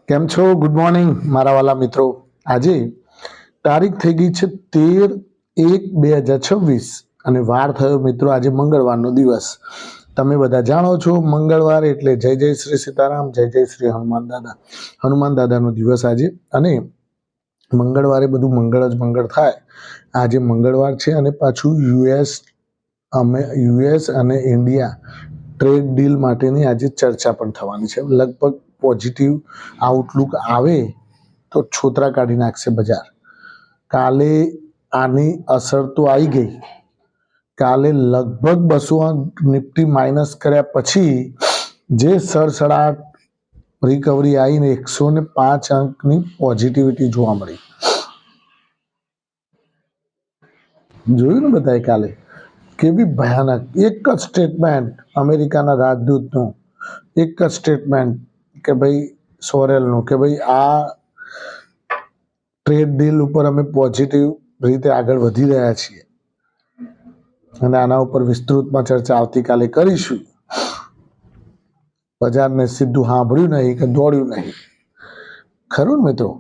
કેમ છો? Good morning મારા વાલા મિત્રો. આજે તારીખ થઈ ગઈ છે 13/1/2026 અને વાર થયો મિત્રો આજે મંગળવારનો દિવસ. તમે બધા જાણો છો મંગળવાર એટલે જય જય શ્રી સીતારામ, જય જય શ્રી હનુમાન દાદા. હનુમાન દાદાનો દિવસ આજે, અને મંગળવારે બધું મંગળ જ મંગળ થાય. આજે મંગળવાર છે અને પાછું યુએસ અને ઇન્ડિયા ટ્રેડ ડીલ માટેની આજે ચર્ચા પણ થવાની છે. લગભગ પોઝિટિવ આઉટલુક આવે તો છોતરા કાઢી નાખશે બજાર. કાલે આની અસર તો આવી ગઈ. કાલે લગભગ 200 નિફ્ટી માઇનસ કર્યા પછી જે સડસડાટ રિકવરી આવીને 105 અંકની પોઝિટિવિટી જોવા મળી. જોયું ને બધાએ કાલે કેવી ભયાનક એક જ સ્ટેટમેન્ટ અમેરિકાના રાજદૂતનું, એક જ સ્ટેટમેન્ટ કે ભાઈ સોરેલનું કે ભાઈ આ ટ્રેડ ડીલ ઉપર અમે પોઝિટિવ રીતે આગળ વધી રહ્યા છીએ અને આના ઉપર વિસ્તૃતમાં ચર્ચા આવતીકાલે કરીશું. બજારને સીધું સાંભળ્યું નહીં કે દોડ્યું નહીં, ખરું ને મિત્રો?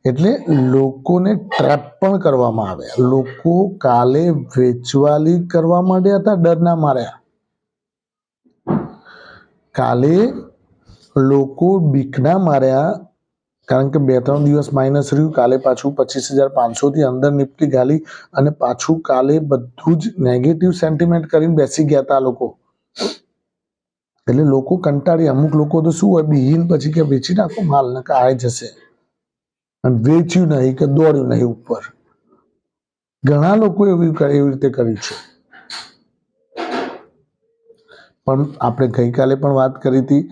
એટલે લોકોને ટ્રેપ પણ કરવામાં આવે. લોકો કાલે વેચવાલી કરવા માંડ્યા હતા, ડરના માર્યા. કાલે લોકો બીકના માર્યા, કારણ કે 2-3 દિવસ માઇનસ રહ્યું. કાલે પાછું 25,500 થી અંદર નિફ્ટી ગાલી અને પાછું કાલે બધું જ નેગેટિવ સેન્ટિમેન્ટ કરીને બેસી ગયા હતા લોકો. એટલે લોકો કંટાળી. અમુક લોકો તો શું હોય, બીહીન પછી કે વેચી નાખો માલ ને કે આવી જશે, અને વેચ્યું નહીં કે દોડ્યું નહીં ઉપર. ઘણા લોકો એવી રીતે કર્યું છે. પણ આપણે ગઈકાલે પણ વાત કરી હતી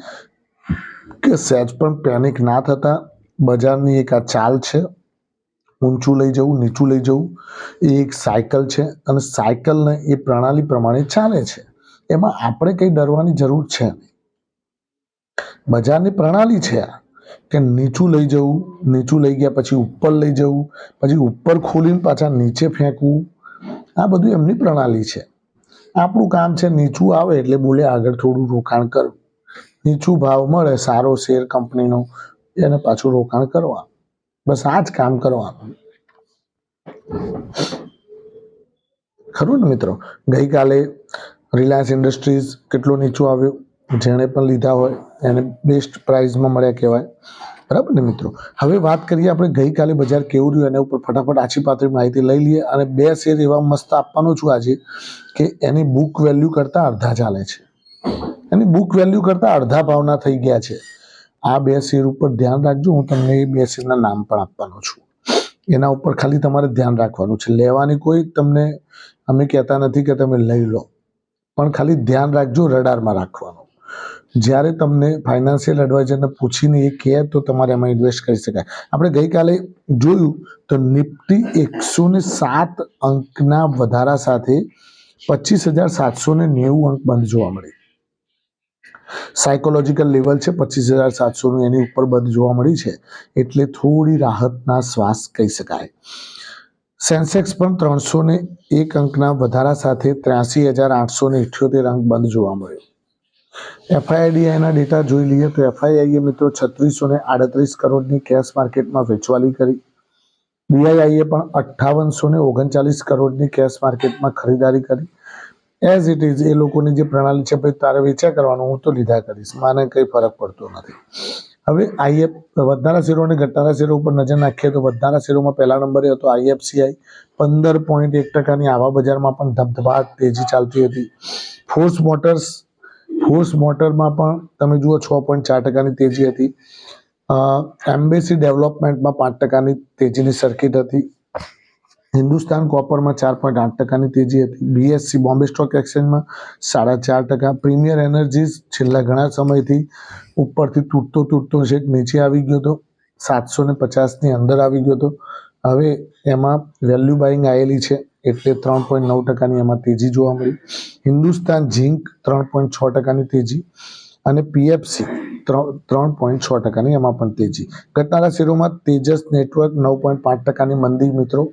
કે સહેજ પણ પેનિક ના થતા. બજારની એક આ ચાલ છે, ઊંચું લઈ જવું, નીચું લઈ જવું. એ એક સાયકલ છે અને સાયકલને એ પ્રણાલી પ્રમાણે ચાલે છે. એમાં આપણે કંઈ ડરવાની જરૂર છે નહીં. બજારની પ્રણાલી છે આ, કે નીચું લઈ જવું, નીચું લઈ ગયા પછી ઉપર લઈ જવું, પછી ઉપર ખોલીને પાછા નીચે ફેંકવું. આ બધું એમની પ્રણાલી છે. આપણું કામ છે નીચું આવે એટલે બોલે આગળ થોડું રોકાણ કરવું. નીચું ભાવ મળે સારો શેર કંપનીનો, એને પાછું રોકાણ કરવા. બસ આ જ કામ કરવાનું, ખરું ને મિત્રો? ગઈકાલે રિલાયન્સ ઇન્ડસ્ટ્રીઝ કેટલો નીચો આવ્યો. જેણે પણ લીધા હોય એને બેસ્ટ પ્રાઇઝમાં મળ્યા કહેવાય, બરાબર ને મિત્રો? હવે વાત કરીએ આપણે ગઈકાલે બજાર કેવું રહ્યું એના ઉપર ફટાફટ આછી પાતળી માહિતી લઈ લઈએ. અને 2 શેર એવા મસ્ત આપવાનો છું આજે કે એની બુક વેલ્યુ કરતાં અડધા ચાલે છે. એની બુક વેલ્યુ કરતાં અડધા ભાવના થઈ ગયા છે. આ 2 શેર ઉપર ધ્યાન રાખજો. હું તમને એ 2 શેરના નામ પણ આપવાનો છું. એના ઉપર ખાલી તમારે ધ્યાન રાખવાનું છે. લેવાની કોઈ તમને અમે કહેતા નથી કે તમે લઈ લો, પણ ખાલી ધ્યાન રાખજો, રડારમાં રાખવાનું. જ્યારે તમને ફાઇનાન્શિયલ એડવાઇઝરને પૂછીને એ કહે તો તમારે એમાં ઇન્વેસ્ટ કરી શકાય. આપણે ગઈકાલે જોયું તો નિફ્ટી 107 અંકના વધારા સાથે 25,790 અંક બંધ જોવા મળી. સાયકોલોજીકલ લેવલ છે 25,700 એની ઉપર બંધ જોવા મળી છે, એટલે થોડી રાહતના શ્વાસ કહી શકાય. સેન્સેક્સ પણ 301 અંકના વધારા સાથે 83,878 અંક બંધ જોવા મળ્યો. એફઆઈઆઈડીઆઈના ડેટા જોઈ લઈએ તો એફઆઈઆઈએ મિત્રો 3638 કરોડની કેશ માર્કેટમાં વેચવાલી કરી. ડીઆઈઆઈએ પણ 5839 કરોડની કેશ માર્કેટમાં ખરીદારી કરી. એઝ ઇટ ઇઝ એ લોકોની જે પ્રણાલી છે, ભાઈ તારે વેચ્યા કરવાનું, હું તો લીધા કરીશ, મને કંઈ ફરક પડતો નથી. હવે આઈએફ વધનારા શેરો અને ઘટનારા શેરો ઉપર નજર નાખીએ તો વધનારા શેરોમાં પહેલા નંબરે હતો આઈએફસીઆઈ. 15.1% આવા બજારમાં પણ ધબધબાટ તેજી ચાલતી હતી. ફોર્સ મોટરમાં પણ તમે જુઓ 6.4% તેજી હતી. એમ્બેસી ડેવલપમેન્ટમાં 5% તેજીની સર્કિટ હતી. હિન્દુસ્તાન કોપરમાં 4.8% તેજી હતી. બીએસસી બોમ્બે સ્ટોક એક્સચેન્જમાં 4.5%. પ્રીમિયર એનર્જીઝ છેલ્લા ઘણા સમયથી ઉપરથી તૂટતો છેક નીચે આવી ગયો હતો, 750ની અંદર આવી ગયો હતો. હવે એમાં વેલ્યુ બાઇંગ આવેલી છે એટલે 3.9%ની એમાં તેજી જોવા મળી. હિન્દુસ્તાન ઝિંક 3.6%ની તેજી અને પીએફસી 3.6%ની એમાં પણ તેજી. ઘટનારા શેરોમાં તેજસ નેટવર્ક 9.5%ની મંદી મિત્રો.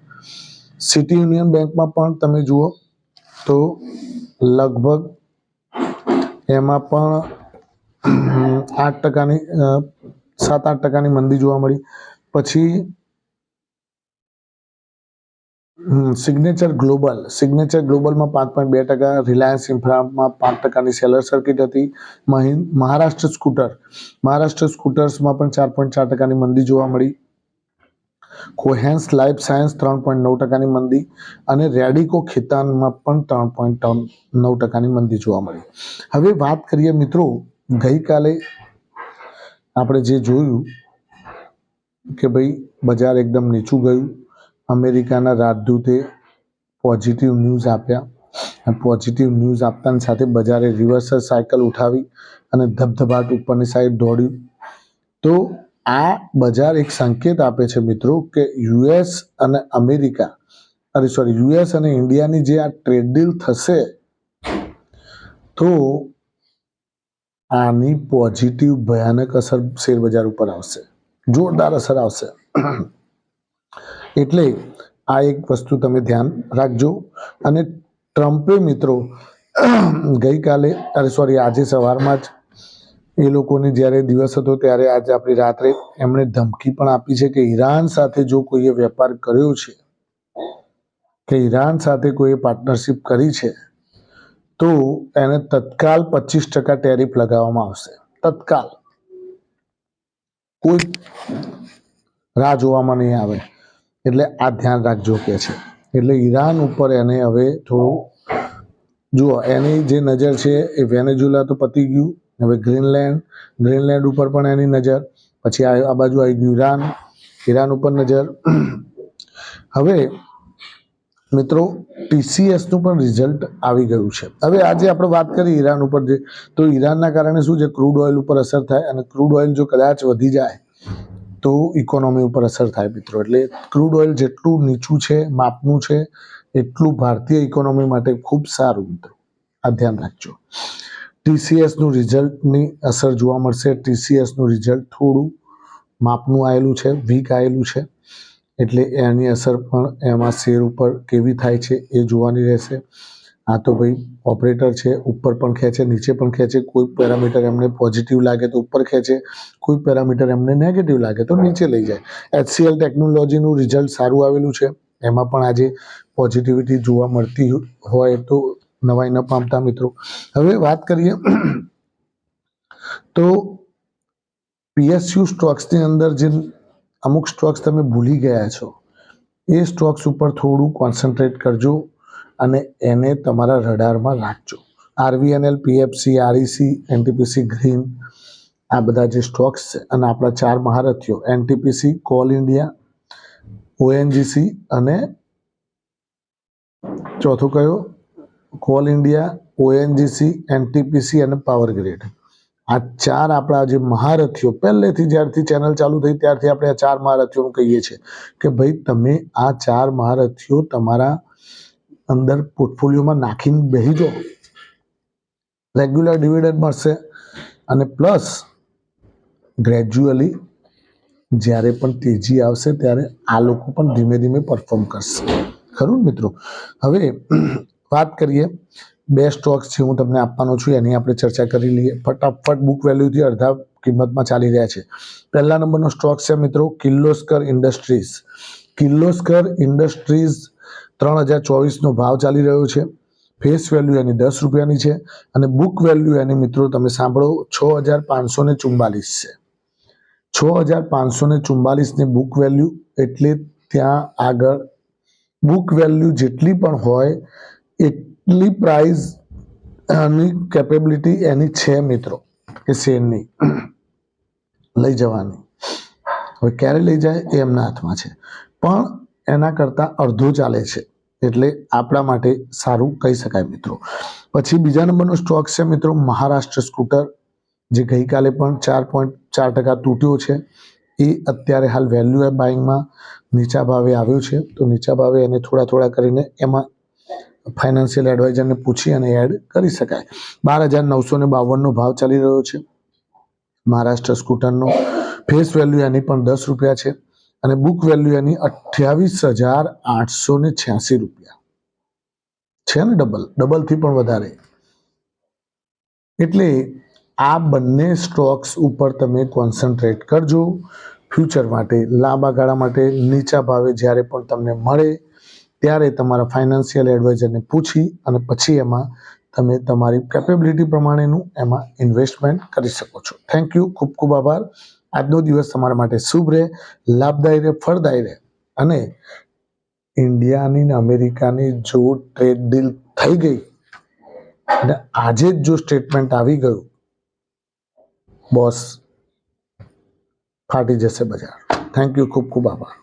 સિટી યુનિયન બેંકમાં પણ તમે જુઓ તો લગભગ એમાં પણ 8%ની 7-8% મંદી જોવા મળી. પછી સિગ્નેચર ગ્લોબલમાં 5.2%, રિલાયન્સ ઇન્ફ્રામાં 5%ની સેલર સર્કિટ હતી. મહારાષ્ટ્ર સ્કૂટર્સમાં પણ 4.4%ની મંદી જોવા મળી. કોહેન્સ લાઈફ સાયન્સ 3.9%ની મંદી અને રેડિકો ખેતાનમાં પણ 3.9%ની મંદી જોવા મળી. હવે વાત કરીએ મિત્રો, ગઈકાલે આપણે જે જોયું કે ભાઈ બજાર એકદમ નીચું ગયું. અમેરિકાના રાજદૂતે પોઝિટિવ ન્યૂઝ આપ્યા. પોઝિટિવ ન્યૂઝ આપતાની સાથે બજારે રિવર્સલ સાયકલ ઉઠાવી અને ધબધબાટ ઉપરની સાઈડ દોડ્યું. તો આ બજાર એક સંકેત આપે છે મિત્રો કે યુએસ અને ઇન્ડિયાની જે આ ટ્રેડ ડીલ થશે તો આની પોઝિટિવ ભયાનક અસર શેર બજાર ઉપર આવશે, જોરદાર અસર આવશે. એટલે આ એક વસ્તુ તમે ધ્યાન રાખજો. અને ટ્રમ્પે મિત્રો આજે સવારમાં જ એ લોકોની જ્યારે દિવસ હતો ત્યારે આજે આપણી રાત્રે એમણે ધમકી પણ આપી છે કે ઈરાન સાથે જો કોઈએ વેપાર કર્યો છે, કે ઈરાન સાથે કોઈએ પાર્ટનરશિપ કરી છે તો એને તત્કાલ 25% ટેરિફ લગાવવામાં આવશે. તત્કાલ, કોઈ રાહ જોવામાં નહીં આવે. એટલે આ ધ્યાન રાખજો કે છે. એટલે ઈરાન ઉપર એને હવે થોડું જુઓ, એની જે નજર છે એ વેનેઝુલા તો પતી ગયું, હવે ગ્રીનલેન્ડ ઉપર પણ એની નજર, પછી આ બાજુ આવી ગયું ઈરાન ઉપર નજર. હવે મિત્રો TCSનું પણ રિઝલ્ટ આવી ગયું છે. હવે આજે આપણે વાત કરી ઈરાન ઉપર, તો ઈરાનના કારણે શું છે, ક્રૂડ ઓઇલ ઉપર અસર થાય અને ક્રૂડ ઓઇલ જો કદાચ વધી જાય તો ઇકોનોમી ઉપર અસર થાય મિત્રો. એટલે ક્રૂડ ઓઇલ જેટલું નીચું છે, માપનું છે, એટલું ભારતીય ઇકોનોમી માટે ખૂબ સારું મિત્રો. આ ધ્યાન રાખજો. TCSનું રિઝલ્ટની અસર જોવા મળશે. TCSનું રિઝલ્ટ થોડું માપનું આવેલું છે, વીક આવેલું છે. એટલે એની અસર પણ એમાં શેર ઉપર કેવી થાય છે એ જોવાની રહેશે. આ તો ભાઈ ઓપરેટર છે, ઉપર પણ ખેંચે, નીચે પણ ખેંચે. કોઈ પેરામીટર એમને પોઝિટિવ લાગે તો ઉપર ખેંચે, કોઈ પેરામીટર એમને નેગેટિવ લાગે તો નીચે લઈ જાય. HCL ટેકનોલોજીનું રિઝલ્ટ સારું આવેલું છે, એમાં પણ આજે પોઝિટિવિટી જોવા મળતી હોય તો નવાઈ ન પામતા મિત્રો. હવે વાત કરીએ તો PSU સ્ટોક્સની અંદર જે અમુક સ્ટોક્સ તમે ભૂલી ગયા છો એ સ્ટોક્સ ઉપર થોડું કોન્સન્ટ્રેટ કરજો અને એને તમારા રડારમાં રાખજો. RVNL, PFC, REC, NTPC green, આ બધા જે સ્ટોક્સ છે. અને આપણા 4 મહારથીઓ NTPC, કોલ ઇન્ડિયા, ONGC અને ચોથો કયો, કોલ ઇન્ડિયા, ONGC, NTPC અને પાવર ગ્રીડ. આ 4 આપણા જે મહારથીઓ, પહેલેથી જ્યારથી ચેનલ ચાલુ થઈ ત્યારથી આપણે આ 4 મહારથીઓ કહીએ છીએ કે ભાઈ તમે આ 4 મહારથીઓ તમારા અંદર પોર્ટફોલિયોમાં નાખીને બેસી જાઓ. રેગ્યુલર ડિવિડન્ડ મળશે અને પ્લસ ગ્રેજ્યુઅલી જ્યારે પણ તેજી આવશે ત્યારે આ લોકો પણ ધીમે ધીમે પરફોર્મ કરશે. ખરું મિત્રો. હવે વાત કરીએ, 2 સ્ટોક્સ છે હું તમને આપવાનો છું, એની આપણે ચર્ચા કરી લઈએ ફટાફટ. બુક વેલ્યુથી અડધા કિંમતમાં ચાલી રહ્યા છે. પહેલા નંબરનો સ્ટોક છે મિત્રો કિર્લોસ્કર ઇન્ડસ્ટ્રીઝ. કિર્લોસ્કર ઇન્ડસ્ટ્રીઝ 3024નો ભાવ ચાલી રહ્યો છે. ફેસ વેલ્યુ એની 10 રૂપિયાની છે અને બુક વેલ્યુ એની મિત્રો તમે સાંભળો 6544 છે. 6544ની બુક વેલ્યુ. એટલે ત્યાં આગળ બુક વેલ્યુ જેટલી પણ હોય એટલી પ્રાઇસ ની કેપેબિલિટી એની છે મિત્રો, એ શેરની લઈ જવાની. હવે ક્યારે લઈ જાય એ એમના હાથમાં છે, પણ એના કરતાં અડધો ચાલે છે, એટલે આપણા માટે સારું કહી શકાય મિત્રો. પછી બીજા નંબરનો સ્ટોક છે મિત્રો મહારાષ્ટ્ર સ્કૂટર, જે ગઈકાલે પણ 4.4% તૂટ્યો છે. એ અત્યારે હાલ વેલ્યુ બાઇંગમાં નીચા ભાવે આવ્યો છે. તો નીચા ભાવે એને થોડા કરીને એમાં ફાઇનાન્શિયલ એડવાઇઝરને પૂછી અને એડ કરી શકાય. 12,952નો ભાવ ચાલી રહ્યો છે મહારાષ્ટ્ર સ્કૂટરનો. ફેસ વેલ્યુ એની પણ 10 રૂપિયા છે અને બુક વેલ્યુ એની 28,886 રૂપિયા છે ને. ડબલથી પણ વધારે. એટલે આ બંને સ્ટોક્સ ઉપર તમે કોન્સન્ટ્રેટ કરજો ફ્યુચર માટે. લાંબા ગાળા માટે નીચા ભાવે જ્યારે પણ તમને મળે ત્યારે તમારા ફાઇનાન્શિયલ એડવાઇઝરને પૂછી અને પછી એમાં તમે તમારી કેપેબિલિટી પ્રમાણેનું એમાં ઇન્વેસ્ટમેન્ટ કરી શકો છો. Thank you. ખૂબ ખૂબ આભાર. આજનો દિવસ તમારા માટે શુભ રહે, લાભદાયી રહે, ફળદાયી રહે. અને ઇન્ડિયાની ને અમેરિકાની જો ટ્રેડ ડીલ થઈ ગઈ અને આજે જ જો સ્ટેટમેન્ટ આવી ગયું, બોસ ફાટી જશે બજાર. Thank you. ખૂબ ખૂબ આભાર.